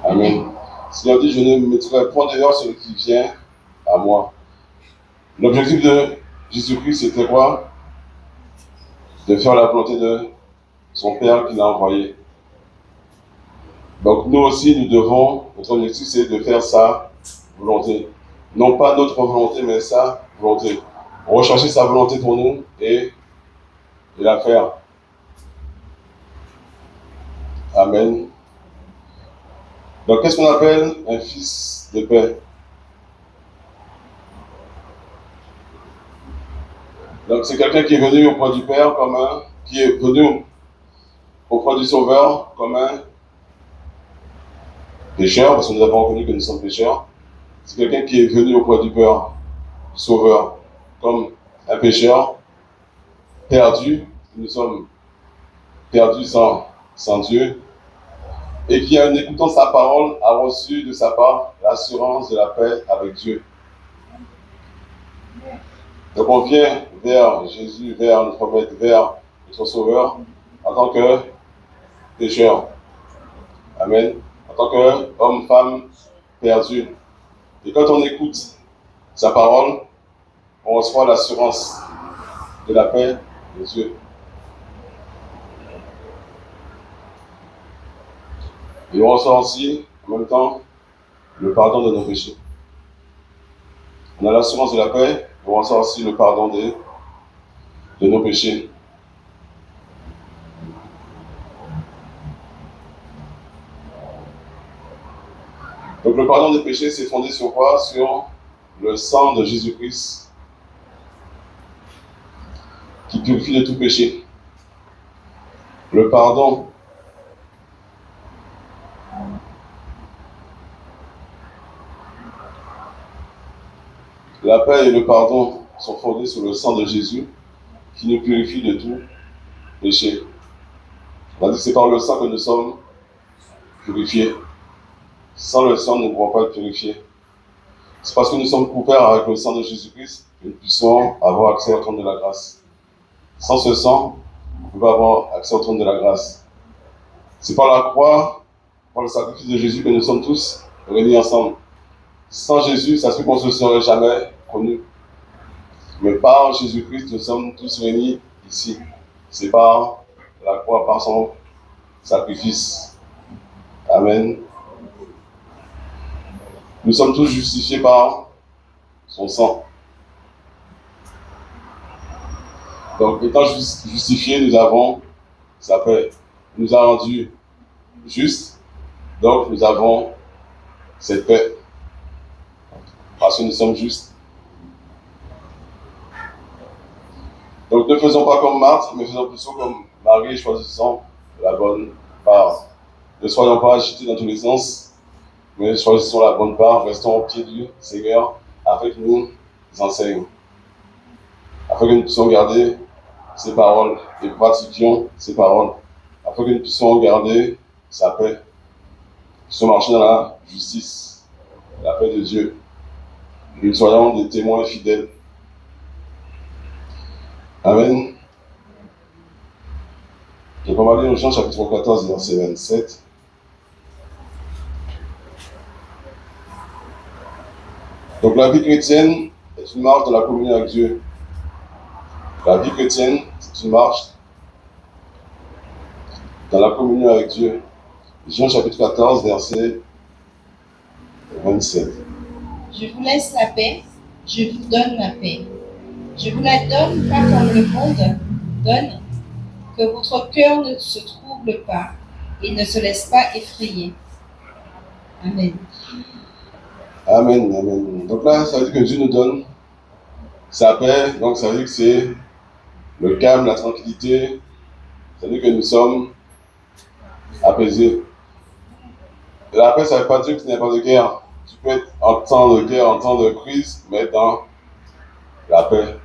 Amen. Seigneur dit, je ne mettrai point dehors celui qui vient à moi. L'objectif de Jésus-Christ, c'était quoi? De faire la volonté de son Père qui l'a envoyé. Donc nous aussi, notre objectif, c'est de faire sa volonté. Non pas notre volonté, mais sa volonté. Rechercher sa volonté pour nous et la faire. Amen. Donc, qu'est-ce qu'on appelle un fils de paix? Donc, c'est quelqu'un qui est venu auprès du Père comme qui est venu auprès du Sauveur comme un pécheur, parce que nous avons reconnu que nous sommes pécheurs. C'est quelqu'un qui est venu auprès du Père, du Sauveur, comme un pécheur perdu. Nous sommes perdus sans Dieu. Et qui, en écoutant sa parole, a reçu de sa part l'assurance de la paix avec Dieu. Donc on vient vers Jésus, vers notre prophète, vers notre Sauveur, en tant que pécheur. Amen. En tant qu'homme, femme perdu. Et quand on écoute sa parole, on reçoit l'assurance de la paix de Dieu. Et on reçoit aussi, en même temps, le pardon de nos péchés. On a l'assurance de la paix, et on reçoit aussi le pardon de nos péchés. Donc le pardon des péchés, c'est fondé sur quoi? Sur le sang de Jésus-Christ qui purifie de tout péché. Le pardon la paix et le pardon sont fondés sur le sang de Jésus qui nous purifie de tout péché. On a dit que c'est par le sang que nous sommes purifiés. Sans le sang, nous ne pourrons pas être purifiés. C'est parce que nous sommes couverts avec le sang de Jésus-Christ que nous puissions avoir accès au trône de la grâce. Sans ce sang, on ne peut pas avoir accès au trône de la grâce. C'est par la croix, par le sacrifice de Jésus que nous sommes tous réunis ensemble. Sans Jésus, ça se fait qu'on ne se serait jamais connus. Mais par Jésus-Christ, nous sommes tous réunis ici. C'est par la croix, par son sacrifice. Amen. Nous sommes tous justifiés par son sang. Donc, étant justifiés, nous avons sa paix. Il nous a rendus justes, donc nous avons cette paix. Parce que nous sommes justes. Donc, ne faisons pas comme Marthe, mais faisons plutôt comme Marie et choisissons la bonne part. Ne soyons pas agités dans tous les sens, mais choisissons la bonne part, restons au pied du Seigneur afin qu'il nous enseigne. Afin que nous puissions garder ses paroles et pratiquions ses paroles. Afin que nous puissions garder sa paix. Nous puissions marcher dans la justice, la paix de Dieu. Que nous soyons des témoins fidèles. Amen. Donc on va lire Jean chapitre 14, verset 27. Donc la vie chrétienne est une marche dans la communion avec Dieu. La vie chrétienne, c'est une marche dans la communion avec Dieu. Jean chapitre 14, verset 27. Je vous laisse la paix, je vous donne ma paix. Je vous la donne pas comme le monde donne, que votre cœur ne se trouble pas et ne se laisse pas effrayer. Amen. Amen, amen. Donc là, ça veut dire que Dieu nous donne sa paix, donc ça veut dire que c'est le calme, la tranquillité, ça veut dire que nous sommes apaisés. Et la paix, ça ne veut pas dire que tu n'as pas de guerre. Tu peux être en temps de guerre, en temps de crise, mais être dans la paix.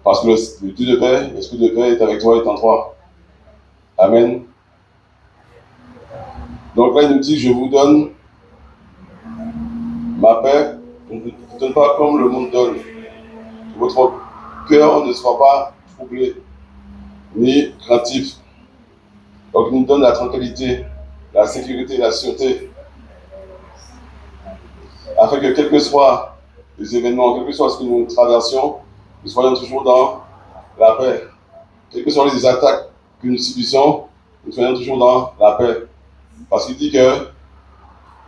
Parce que le Dieu de paix, l'Esprit de paix est avec toi et est en toi. Amen. Donc là, il nous dit, je vous donne ma paix, je ne vous donne pas comme le monde donne. Que votre cœur ne soit pas troublé, ni craintif. Donc il nous donne la tranquillité, la sécurité, la sûreté. Afin que quels que soient les événements, quel que soit ce que nous traversions, nous soyons toujours dans la paix. Quelles que soient les attaques que nous subissons, nous soyons toujours dans la paix. Parce qu'il dit que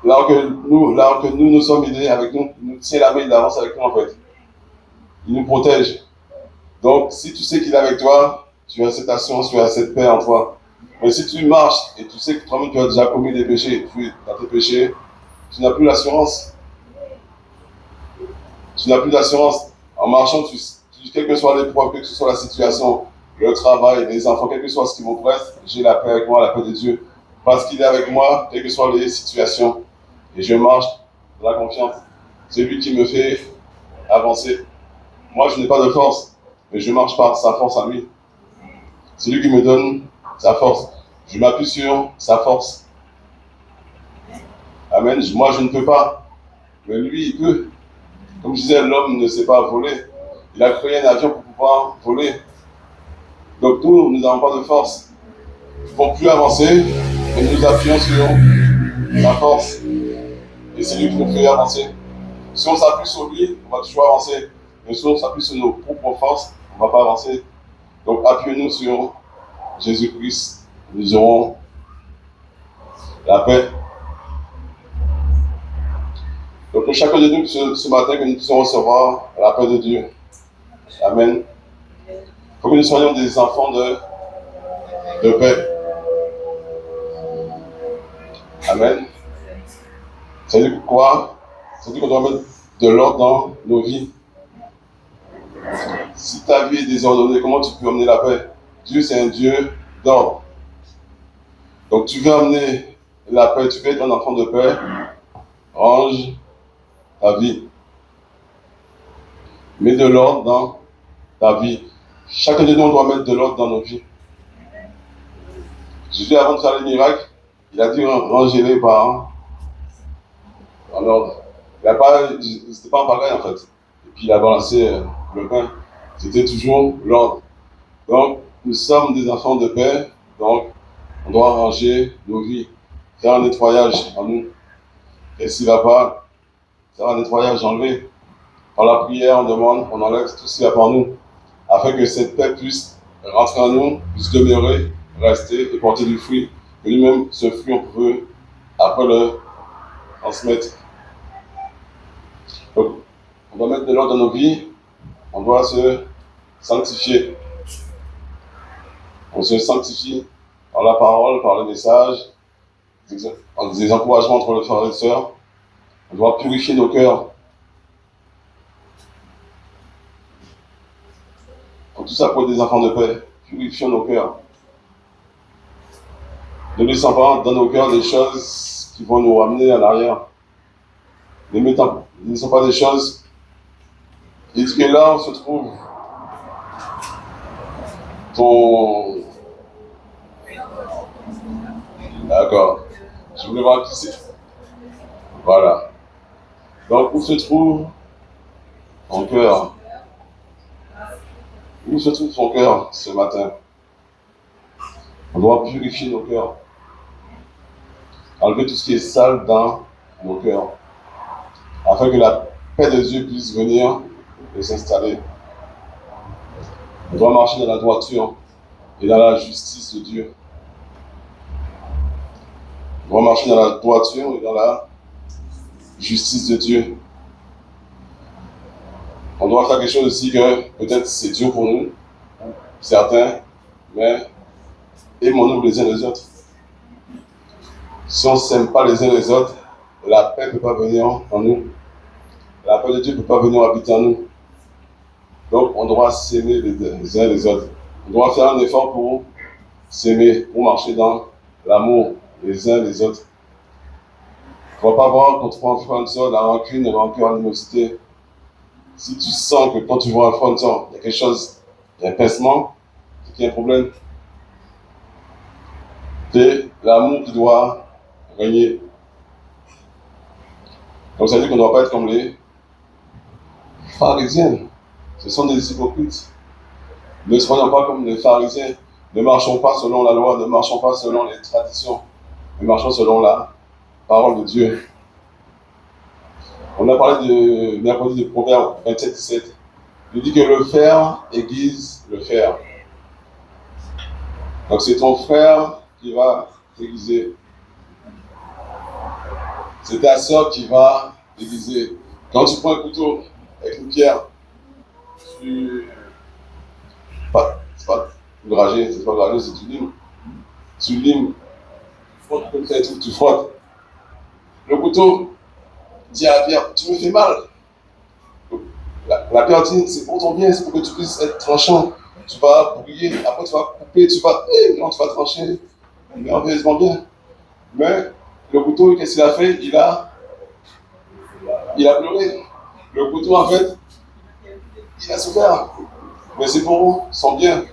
là que nous sommes aidés avec nous, il nous tient la main, il avance avec nous en fait. Il nous protège. Donc, si tu sais qu'il est avec toi, tu as cette assurance, tu as cette paix en toi. Mais si tu marches et tu sais que toi-même tu as déjà commis des péchés, tu es dans tes péchés, tu n'as plus l'assurance. Tu n'as plus d'assurance. En marchant, quelle que soit l'épreuve, quelle que soit la situation, le travail, les enfants, quel que soit ce qui m'oppresse, j'ai la paix avec moi, la paix de Dieu. Parce qu'il est avec moi, quelles que soient les situations. Et je marche dans la confiance. C'est lui qui me fait avancer. Moi, je n'ai pas de force, mais je marche par sa force à lui. C'est lui qui me donne sa force. Je m'appuie sur sa force. Amen. Moi, je ne peux pas. Mais lui, il peut. Comme je disais, l'homme ne sait pas voler. Il a créé un avion pour pouvoir voler. Donc nous n'avons pas de force. Nous ne pouvons plus avancer, mais nous appuyons sur la force. Et c'est lui qui nous fait avancer. Si on s'appuie sur lui, on va toujours avancer. Mais si on s'appuie sur nos propres forces, on ne va pas avancer. Donc appuyons-nous sur Jésus-Christ. Nous aurons la paix. Donc chacun de nous, ce matin, que nous puissions recevoir la paix de Dieu. Amen. Il faut que nous soyons des enfants de paix. Amen. Ça veut dire quoi? Ça veut dire qu'on doit mettre de l'ordre dans nos vies. Si ta vie est désordonnée, comment tu peux amener la paix? Dieu, c'est un Dieu d'ordre. Donc tu veux amener la paix, tu veux être un enfant de paix, range ta vie. Mets de l'ordre dans ta vie. Chacun de nous, on doit mettre de l'ordre dans nos vies. Jésus, avant de faire les miracles, il a dit rangez-les en ordre. C'était pas un pareil en fait. Et puis il a balancé le pain. C'était toujours l'ordre. Donc, nous sommes des enfants de paix. Donc, on doit ranger nos vies, faire un nettoyage en nous. Et s'il ne va pas, faire un nettoyage, enlever. Par la prière, on demande, on enlève tout ce qui va par nous, afin que cette paix puisse rentrer en nous, puisse demeurer, rester et porter du fruit. Et lui-même, ce fruit, on peut après le transmettre. Donc, on doit mettre de l'ordre dans nos vies, on doit se sanctifier. On se sanctifie par la parole, par le message, des encouragements entre les frères et sœurs. On doit purifier nos cœurs. Donc, tout ça pour être des enfants de paix. Purifions nos cœurs. Ne laissons pas dans nos cœurs des choses qui vont nous ramener à l'arrière. Ne laissons pas des choses. Et que là, on se trouve ton... D'accord. Je voulais voir qui c'est. Voilà. Donc, où se trouve ton cœur? Où se trouve ton cœur ce matin? On doit purifier nos cœurs. Enlever tout ce qui est sale dans nos cœurs. Afin que la paix de Dieu puisse venir et s'installer. On doit marcher dans la droiture et dans la justice de Dieu. On doit marcher dans la droiture et dans la justice de Dieu. On doit faire quelque chose aussi que peut-être c'est dur pour nous, certains, mais aimons-nous les uns les autres. Si on ne s'aime pas les uns les autres, la paix ne peut pas venir en nous. La paix de Dieu ne peut pas venir habiter en nous. Donc on doit s'aimer les uns les autres. On doit faire un effort pour s'aimer, pour marcher dans l'amour les uns les autres. Il ne faut pas voir contre un frère et une soeur la rancune, la rancœur, l'animosité. Si tu sens que quand tu vois un frère et une soeur, il y a quelque chose, il y a un pincement, c'est qu'il y a un problème. C'est l'amour qui doit régner. Donc ça veut dire qu'on ne doit pas être comme les pharisiens. Ce sont des hypocrites. Ne soyons pas comme les pharisiens. Ne marchons pas selon la loi, ne marchons pas selon les traditions. Ne marchons selon la parole de Dieu. On a parlé de mercredi de Proverbe 27-17. Il dit que le fer aiguise le fer. Donc c'est ton frère qui va t'aiguiser. C'est ta soeur qui va t'aiguiser. Quand tu prends un couteau avec une pierre, c'est pas grager, c'est pas grager, c'est tu limes. Tu limes, frotte comme ça et tout, tu frottes. Le couteau dit à la pierre, tu me fais mal. La pierre dit, c'est pour ton bien, c'est pour que tu puisses être tranchant. Tu vas briller, après tu vas couper, non, tu vas trancher merveilleusement bien. Mais le couteau, qu'est-ce qu'il a fait? Il a pleuré. Le couteau, en fait, il a souffert. Mais c'est pour son bien.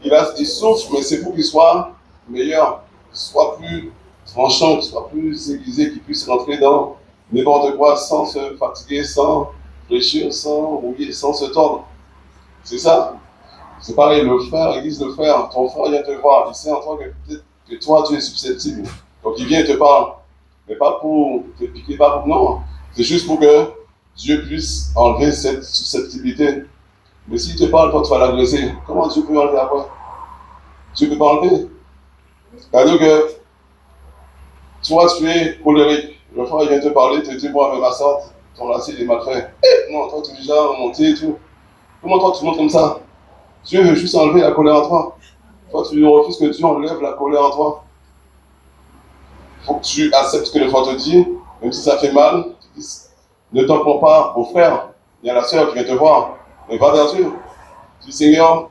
Il souffre, mais c'est pour qu'il soit meilleur, qu'il soit plus tranchant, qu'il soit plus aiguisé, qu'il puisse rentrer dans n'importe quoi sans se fatiguer, sans fléchir, sans rouiller, sans se tordre. C'est ça. C'est pareil, le frère, il dit le frère, ton frère vient te voir, il sait en toi que peut-être que toi tu es susceptible. Donc il vient et te parle. Mais pas pour te piquer, pas pour. Non. C'est juste pour que Dieu puisse enlever cette susceptibilité. Mais s'il te parle, toi tu vas l'agresser. Comment Dieu peut enlever après? Dieu ne peut pas enlever. C'est-à-dire que toi tu es colérique. Le frère il vient te parler, te dit, moi, mais ma soeur, ton lacet il est mal fait. Non, toi tu es déjà remonté et tout. Comment toi tu montes comme ça? Dieu veut juste enlever la colère en toi. Toi, tu refuses que Dieu enlève la colère en toi. Il faut que tu acceptes ce que le frère te dit, même si ça fait mal. Tu dis, ne t'en prends pas au frère, ni à la sœur qui vient te voir, mais va vers Dieu. Tu dis, Seigneur,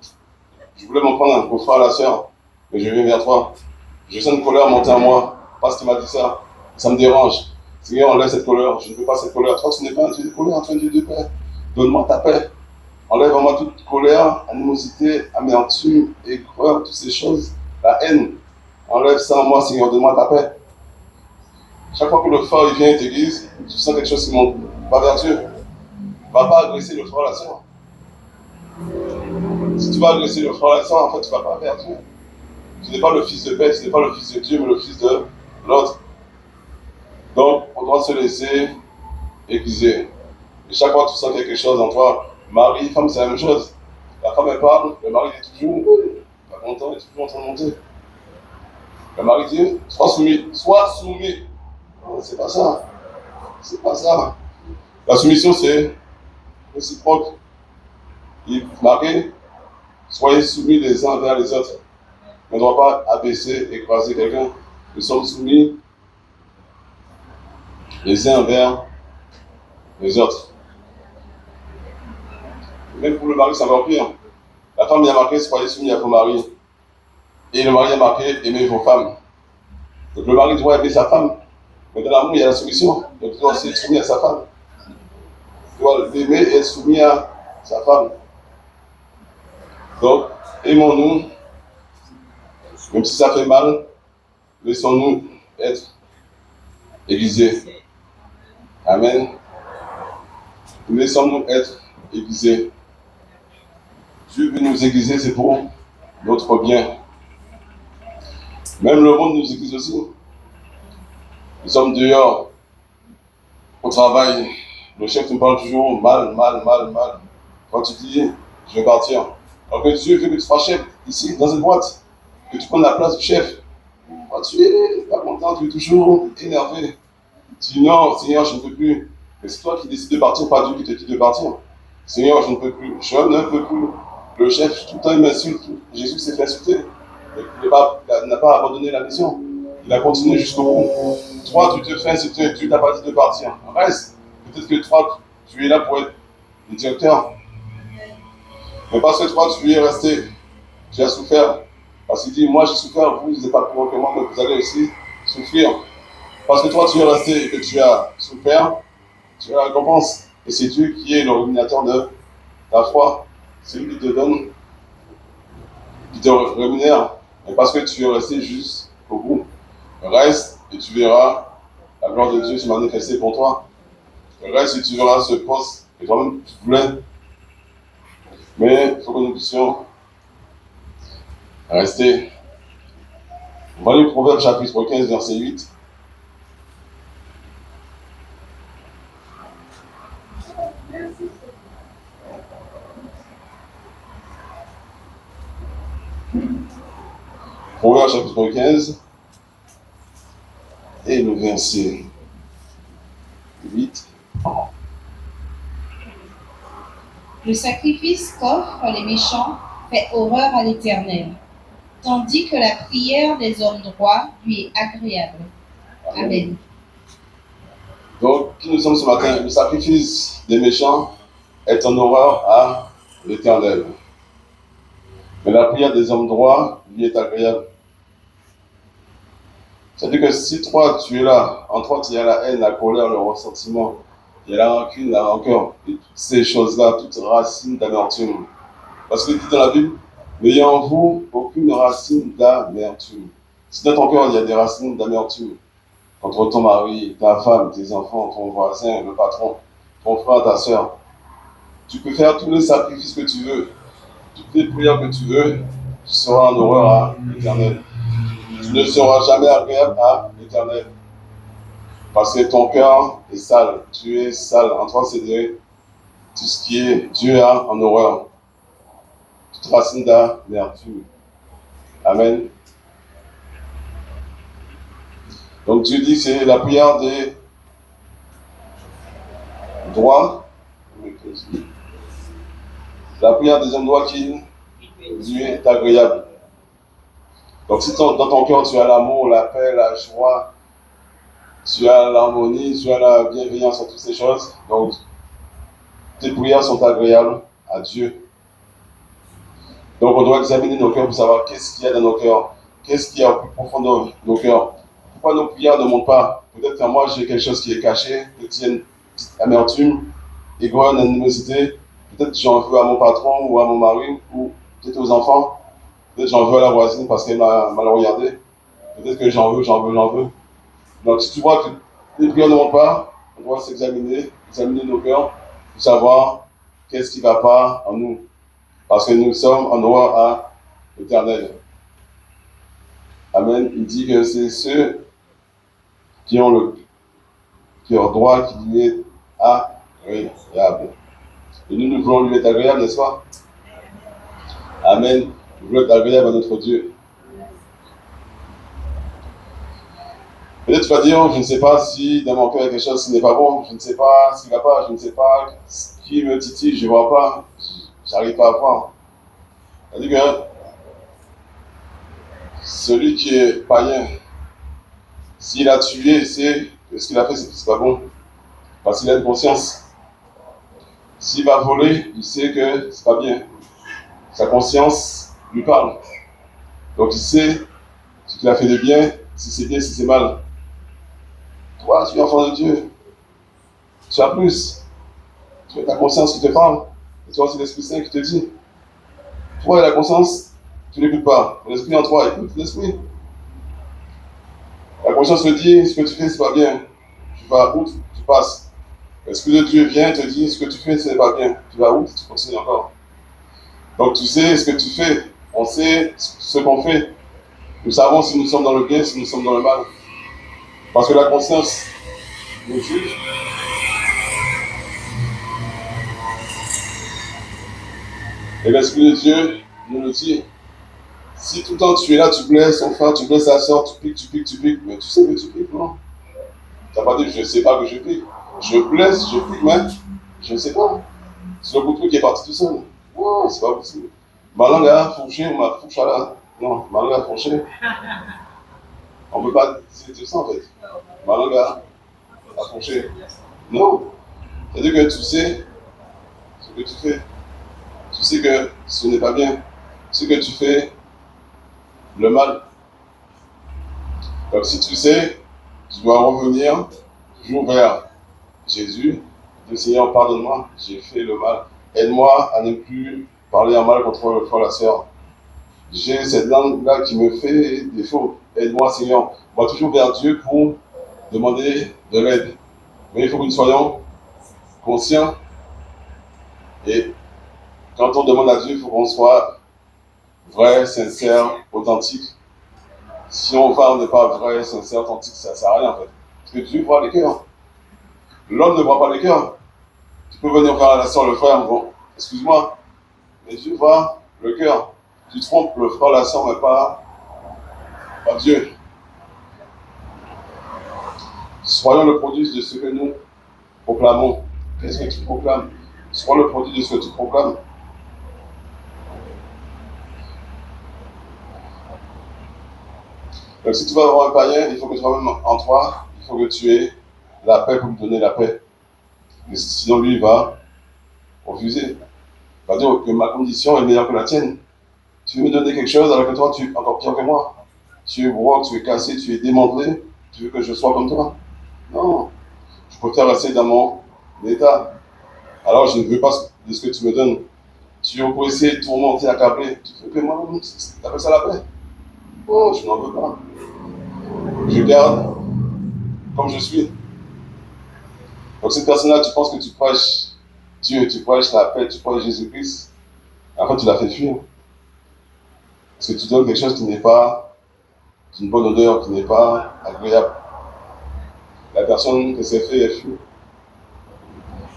je voulais m'en prendre au frère, à la sœur, mais je viens vers toi. Je sens une colère monter en moi, parce qu'il m'a dit ça. Ça me dérange. Seigneur, enlève cette colère. Je ne veux pas cette colère. Toi, tu n'es pas un Dieu de colère, tu es un Dieu de paix. Donne-moi ta paix. Enlève en moi toute colère, animosité, amertume, aigreur, toutes ces choses, la haine. Enlève ça en moi, Seigneur, donne-moi ta paix. Chaque fois que le frère il vient et t'église, tu sens quelque chose qui monte. Va vers Dieu. Va pas agresser le frère ou la sœur. Si tu vas agresser le frère ou la sœur, en fait, tu vas pas vers Dieu. Tu n'es pas le fils de paix, tu n'es pas le fils de Dieu, mais le fils de l'autre. Donc, on doit se laisser aiguiser. Et chaque fois que tu sens quelque chose en toi, mari, femme, c'est la même chose. La femme, elle parle, le mari est toujours pas content, il est toujours en train de monter. Le mari dit, sois soumis, sois soumis. Non, c'est pas ça. C'est pas ça. La soumission, c'est réciproque. Il est marqué, soyez soumis les uns envers les autres. On ne doit pas abaisser, écraser quelqu'un. Nous sommes soumis les uns envers les autres. Même pour le mari, c'est encore pire. La femme y a marqué, soyez soumis à vos maris. Et le mari a marqué, aimez vos femmes. Donc le mari doit aimer sa femme. Mais dans l'amour, il y a la soumission. Donc il doit aussi être soumis à sa femme. Il doit l'aimer et être soumis à sa femme. Donc, aimons-nous, même si ça fait mal, laissons-nous être aiguisés. Amen. Laissons-nous être aiguisés. Dieu veut nous aiguiser, c'est pour notre bien. Même le monde nous aiguise aussi. Nous sommes dehors, au travail. Le chef nous parle toujours mal. Quand tu dis, je vais partir. Alors que Dieu veut que tu sois chef ici, dans cette boîte. Que tu prennes la place du chef. Quand tu es pas content, tu es toujours énervé. Tu dis non, Seigneur, je ne peux plus. Mais c'est toi qui décides de partir, pas Dieu qui te dit de partir. Seigneur, je ne peux plus. Je ne peux plus. Le chef, tout le temps, il m'insulte. Jésus s'est fait insulter. Il n'a pas abandonné la mission. Il a continué jusqu'au bout. Toi, tu te fais insulter. Dieu t'a pas dit de partir. Reste. Peut-être que toi, tu es là pour être le directeur. Mais parce que toi, tu es resté. Tu as souffert. Parce qu'il dit, moi j'ai souffert, vous n'êtes pas plus grand que moi, mais vous allez aussi souffrir. Parce que toi, tu es resté et que tu as souffert, tu as la récompense. Et c'est Dieu qui est le rémunérateur de ta foi. C'est lui qui te donne, qui te rémunère. Et parce que tu es resté jusqu'au bout, reste et tu verras la gloire de Dieu se manifester pour toi. Reste et tu verras ce poste que toi-même tu voulais. Mais il faut que nous puissions rester. On va lire Proverbe chapitre 15, verset 8. Proverbe chapitre 15 et le verset 8. Le sacrifice qu'offrent les méchants fait horreur à l'Éternel, tandis que la prière des hommes droits lui est agréable. Amen. Donc, qui nous sommes ce matin? Le sacrifice des méchants est en horreur à l'Éternel. Mais la prière des hommes droits lui est agréable. C'est-à-dire que si toi, tu es là, en toi, il y a la haine, la colère, le ressentiment, il y a la rancune, la rancœur, et toutes ces choses-là, toutes racines d'amertume. Parce que dit dans la Bible, n'ayez en vous aucune racine d'amertume. Si dans ton cœur, il y a des racines d'amertume, contre ton mari, ta femme, tes enfants, ton voisin, le patron, ton frère, ta soeur, tu peux faire tous les sacrifices que tu veux, toutes les prières que tu veux, tu seras en horreur à l'Éternel. Tu ne seras jamais agréable à l'Éternel. Parce que ton cœur est sale, tu es sale. En toi, c'est tout ce qui est Dieu a en horreur. Toute racine d'amertume. Amen. Donc Dieu dit que c'est la prière des droits. La prière des hommes droits qui lui est agréable. Donc si dans ton cœur tu as l'amour, la paix, la joie, tu as l'harmonie, tu as la bienveillance en toutes ces choses, donc tes prières sont agréables à Dieu. Donc on doit examiner nos cœurs pour savoir qu'est-ce qu'il y a dans nos cœurs, qu'est-ce qu'il y a au plus profond de nos cœurs. Pourquoi nos prières ne montent pas? Peut-être que moi j'ai quelque chose qui est caché, peut-être qu'il y a une petite amertume, aigreur, animosité, peut-être que j'en veux à mon patron ou à mon mari, ou peut-être aux enfants, peut-être que j'en veux à la voisine parce qu'elle m'a mal regardé, peut-être que j'en veux. Donc si tu vois que les prières ne montent pas, on doit examiner nos cœurs pour savoir qu'est-ce qui ne va pas en nous. Parce que nous sommes en horreur à l'Éternel. Amen. Il dit que c'est ceux qui ont le cœur droit qui lui est agréable. Et nous voulons lui être agréable, n'est-ce pas? Amen. Nous voulons être agréable à notre Dieu. Peut-être tu vas dire, je ne sais pas si dans mon cœur il y a quelque chose qui n'est pas bon, je ne sais pas ce qui ne va pas, je ne sais pas ce qui me titille, je ne vois pas, j'arrive pas à voir. C'est-à-dire que celui qui est païen, s'il a tué, c'est que ce qu'il a fait, c'est pas bon. Parce qu'il a une conscience. S'il va voler, il sait que c'est pas bien. Sa conscience lui parle. Donc il sait ce qu'il a fait de bien, si c'est bien, si c'est mal. Toi, tu es enfant de Dieu. Tu as plus. Tu as ta conscience qui te parle. Et toi, c'est l'Esprit Saint qui te dit. Toi et la conscience, tu n'écoutes pas. L'Esprit en toi, écoute l'Esprit. La conscience te dit, ce que tu fais, c'est pas bien. Tu vas où tu passes. L'Esprit de Dieu vient te dit, ce que tu fais, ce n'est pas bien. Tu vas où tu continues encore. Donc tu sais ce que tu fais. On sait ce qu'on fait. Nous savons si nous sommes dans le bien, si nous sommes dans le mal. Parce que la conscience nous juge. Et l'Esprit de Dieu nous le dit. Si tout le temps tu es là, tu blesses ton frère, tu blesses ta soeur, tu piques, mais tu sais que tu piques, non? Tu n'as pas dit, je ne sais pas que je pique. Je blesse, je pique, mais je ne sais pas. C'est le couteau qui est parti tout seul. Non, c'est pas possible. Ma langue a fourché, ma fourche là. Non, ma langue a fourché. On ne peut pas dire ça en fait. Ma langue a fourché. Non. C'est-à-dire que tu sais ce que tu fais. Tu sais que ce n'est pas bien. Ce que tu fais, le mal. Donc si tu sais, tu dois revenir toujours vers Jésus. Dire Seigneur, pardonne-moi, j'ai fait le mal. Aide-moi à ne plus parler en mal contre le frère et la sœur. J'ai cette langue-là qui me fait défaut. Aide-moi, Seigneur. On va toujours vers Dieu pour demander de l'aide. Mais il faut que nous soyons conscients. Et quand on demande à Dieu, il faut qu'on soit vrai, sincère, authentique. Si on va, on n'est pas vrai, sincère, authentique, ça ne sert à rien en fait. Parce que Dieu voit les cœurs. L'homme ne voit pas les cœurs. Tu peux venir voir la soeur, le frère, bon, excuse-moi, mais Dieu voit le cœur. Tu trompes le frère, la soeur, mais pas Dieu. Soyons le produit de ce que nous proclamons. Qu'est-ce que tu proclames? Sois le produit de ce que tu proclames. Donc si tu vas avoir un païen, il faut que toi-même en toi, il faut que tu aies la paix pour lui donner la paix. Mais sinon lui, il va refuser. Il va dire que ma condition est meilleure que la tienne. Tu veux me donner quelque chose alors que toi, tu es encore pire que moi. Tu es broc, tu es cassé, tu es démantelé. Tu veux que je sois comme toi? Non. Je préfère rester dans mon état. Alors je ne veux pas de ce que tu me donnes. Tu es oppressé, tourmenté, accablé. Tu veux que moi, tu appelles ça la paix? Non, je n'en veux pas. Je garde comme je suis. Donc cette personne-là, tu penses que tu prêches Dieu, tu prêches la paix, tu prêches Jésus-Christ. Après, tu l'as fait fuir. Parce que tu donnes quelque chose qui n'est pas d'une bonne odeur, qui n'est pas agréable. La personne que c'est fait est fuie.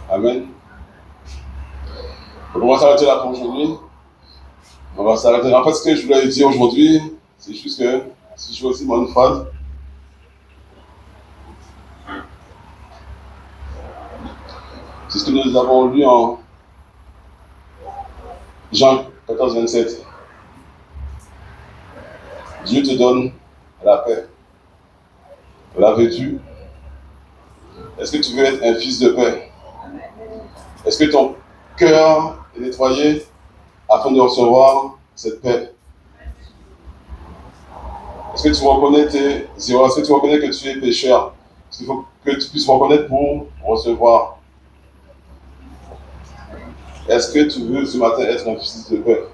Amen. Donc on va s'arrêter là pour aujourd'hui. On va s'arrêter là. En fait, ce que je voulais dire aujourd'hui, c'est juste que, si je fais aussi mon phrase, c'est ce que nous avons lu en Jean 14, 27. Dieu te donne la paix. L'avais-tu? Est-ce que tu veux être un fils de paix? Est-ce que ton cœur est nettoyé afin de recevoir cette paix? Est-ce que tu reconnais tes erreurs? Est-ce que tu reconnais que tu es pécheur? Parce qu'il faut que tu puisses reconnaître pour recevoir. Est-ce que tu veux ce matin être un fils de paix?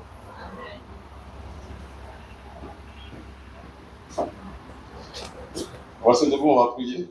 On va se debout, on va prier.